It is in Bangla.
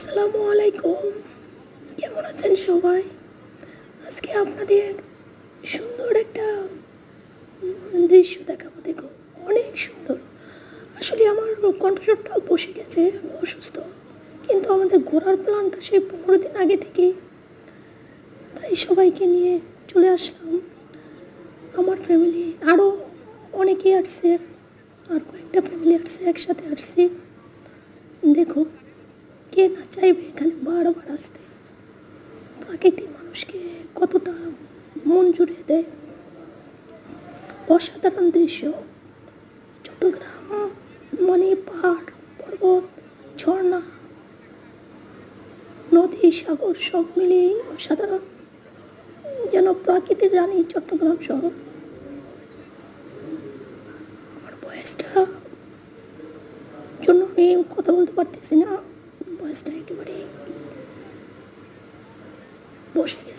আসসালামু আলাইকুম। কেমন আছেন সবাই? আজকে আপনাদের সুন্দর একটা দৃশ্য দেখাবো। দেখুন, অনেক সুন্দর। আসলে আমার কণ্ঠস্বরটাও বসে গেছে, আমি অসুস্থ। কিন্তু আমাদের ঘোরার প্ল্যানটা সেই ১৫ দিন আগে থেকেই। তাই সবাইকে নিয়ে চলে আসলাম। আমার ফ্যামিলি আরও অনেকেই আসছে, আর কয়েকটা ফ্যামিলি আসছে, একসাথে আসছি। দেখুন, কে না চাইবে এখানে বারবার আসতে। প্রাকৃতিক মানুষকে কতটা মন জুড়িয়ে দেয়। অসাধারণ দৃশ্য। চট্টগ্রাম মানে পাহাড়, পর্বত, ঝর্ণা, নদী, সাগর সব মিলিয়েই অসাধারণ। যেন প্রাকৃতিক রানী চট্টগ্রাম শহর। আমার বয়সটা জন্য আমি কথা বলতে পারতেছি না, বয়সটা একেবারে বসে গেছে।